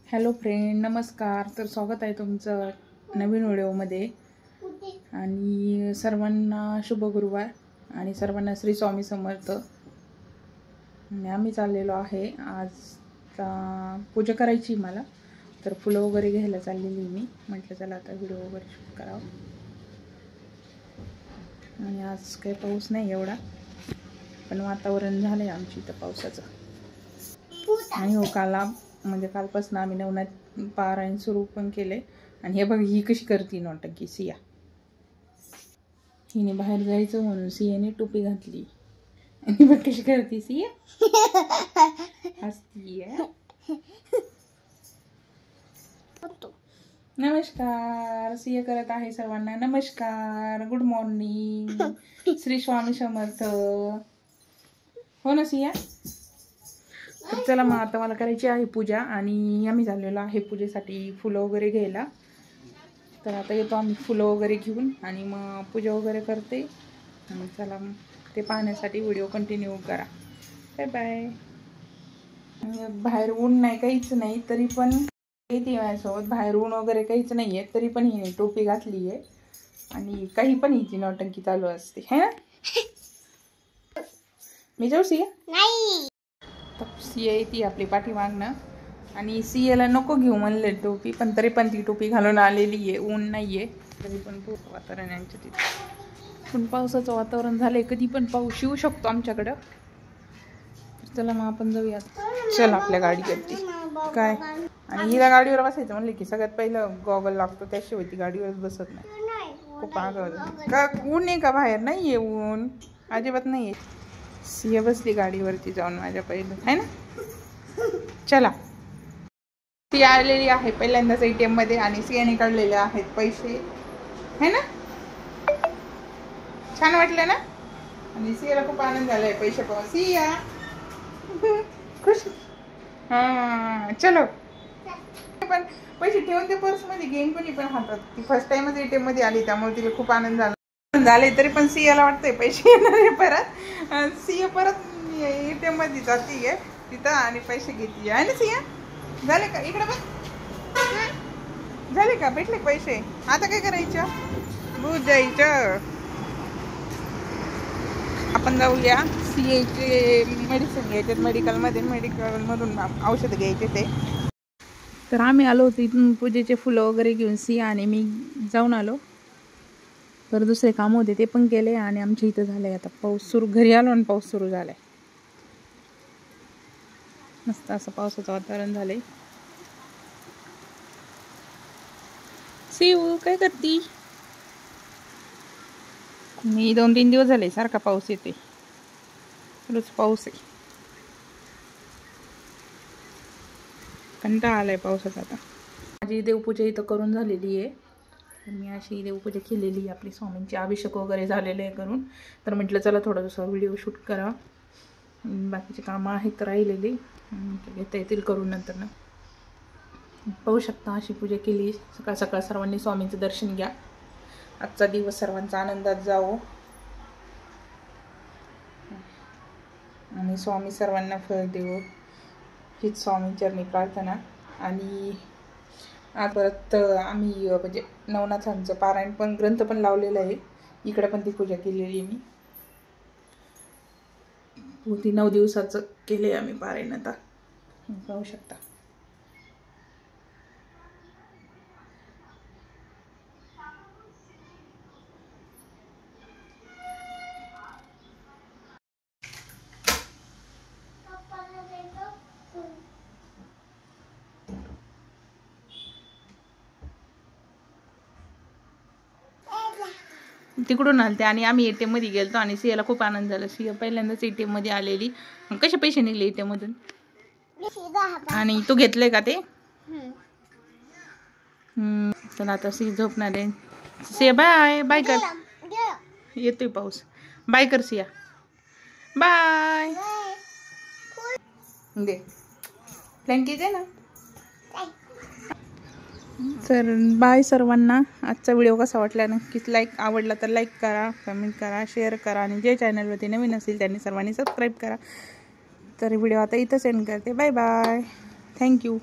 Hello friend, नमस्कार. तर स्वागत आहे तुमचं नवीन व्हिडिओमध्ये. आणि सर्वांना शुभ गुरुवार आणि सर्वांना श्री स्वामी समर्थ. आणि आम्ही चाललेलो आहे आज पूजा करायची मला, तर फुलं वगैरे घ्यायला चाललेली मी. म्हटलं चला आता व्हिडिओ वगैरे शूट करावं. आणि आज काही पाऊस नाही एवढा, पण वातावरण झालं आहे आमची इथं पावसाचं. आणि हो, कालपासून आम्ही नवनाथ पारायण सुरू पण केले. आणि हे बघ, ही कशी करते नौटंकी सिया. हिने बाहेर जायचं म्हणून सियाने टोपी घातली आणि बघ कशी करते सिया. हसतीये. नमस्कार सिया करत आहे सर्वांना नमस्कार, गुड मॉर्निंग, श्री स्वामी समर्थ. हो ना सिया. तर चला मग आता मला करायची आहे पूजा आणि आम्ही झालेलो आहे पूजेसाठी फुलं वगैरे घ्यायला. तर आता येतो आम्ही फुलं वगैरे घेऊन आणि मग पूजा वगैरे करते. आणि चला मग ते पाहण्यासाठी व्हिडिओ कंटिन्यू करा. Bye bye. बाहेर ऊन नाही, काहीच नाही, तरी पण येते माझ्यासोबत. बाहेर ऊन वगैरे काहीच नाही आहे, तरी पण हिने टोपी घातली आहे आणि काही पण हिची नौटंकी चालू असते है ना. मी जाऊ सिया? नाही. तर सिया येते आपली पाठीमागनं आणि सियाला नको घेऊ म्हणले टोपी, पण तरी पण ती टोपी घालून आलेली आहे. ऊन नाही आहे तरी पण खूप वातावरण यांच्या तिथे. पण पावसाचं वातावरण झालंय, कधी पण पाऊस येऊ शकतो आमच्याकडं. चला मग आपण जाऊया. चल आपल्या गाडीवरती काय. आणि हिला गाडीवर बसायचं म्हणले की सगळ्यात पहिलं गॉगल लागतो, त्याशिवाय ती गाडीवरच बसत नाही. खूप आगाव का. ऊन आहे का बाहेर? नाही आहे ऊन, अजिबात नाही आहे. सिया बसली गाडीवरती जाऊन माझ्या पहिलं, है ना. चला. ती आलेली आहे पहिल्यांदाच ATM मध्ये आणि सियाने काढलेले आहेत पैसे, है ना. छान वाटलं ना. आणि सियाला खूप आनंद झालाय पैसे पाहून. सिया खुश. हा चलो. पण पैसे ठेवून ते पर्स मध्ये घेईन कोणी पण हातात. ती फर्स्ट टाइमच ATM मध्ये आली, त्यामुळे तिला खूप आनंद झाले. तरी पण सियाला वाटतंय पैसे येणार आहे परत. सिया परत ATM मध्ये जातीये तिथं आणि पैसे घेते आहे ना सिया. झाले का? इकडे बघ. झाले का? भेटले पैसे? आता काय करायचं? दूध जायचं. आपण जाऊया. सियाचे मेडिसिन घ्यायचे मेडिकलमध्ये, मेडिकलमधून औषध घ्यायचे ते. तर आम्ही आलो होतो इथून पूजेचे फुलं वगैरे घेऊन. सिया आणि मी जाऊन आलो. तर दुसरे काम होते ते पण केले आणि आमच्या इथं झालंय आता पाऊस सुरू. घरी आलो आणि पाऊस सुरू झालाय. मस्त असं पावसाचं वातावरण झालंय. सिऊ काय करती? मी 2-3 दिवस झाले सारखा पाऊस येते, रोज पाऊस आहे. कंटाळा आलाय पावसाचा आता. माझी देवपूजा इथं करून झालेली आहे. मी अशी देवपूजा केलेली आहे आपली स्वामींची. अभिषेक वगैरे झालेले आहे करून. तर म्हटलं चला थोडासा व्हिडिओ शूट करा. बाकीचे कामं आहेत राहिलेली, घेता येतील करून नंतर ना. पाहू शकता अशी पूजा केली. सकाळ सकाळ सर्वांनी स्वामींचं दर्शन घ्या. आजचा दिवस सर्वांचा आनंदात जावो आणि स्वामी सर्वांना फळ देवो, हीच स्वामींचरणी प्रार्थना. आणि परत आम्ही म्हणजे नवनाथांचं पारायण पण, ग्रंथ पण लावलेलं आहे. इकडे पण ती पूजा केलेली आहे मी. ती 9 दिवसाचं केले आम्ही पारायण. आता पाहू शकता. तिकडून आलते आणि आम्ही ATM मध्ये गेलतो आणि सियाला खूप आनंद झाला. सिया पहिल्यांदाच ATM मध्ये आलेली. कसे पैसे निघले ATM मधून? आणि तू घेतले का ते? चला आता सिया झोपणार आहे. सिया बाय बाय कर. येतोय पाऊस. बाय कर सिया. बाय. दे फ्लँकी दे ना. तर बाय सर्वांना. आजचा व्हिडिओ कसा वाटला नक्कीच आवडला तर लाईक करा, कमेंट करा, शेअर करा आणि जे चॅनलवरती नवीन असेल त्यांनी सर्वांनी सबस्क्राईब करा. तर व्हिडिओ आता इथंच एंड करते. Bye bye. थँक्यू.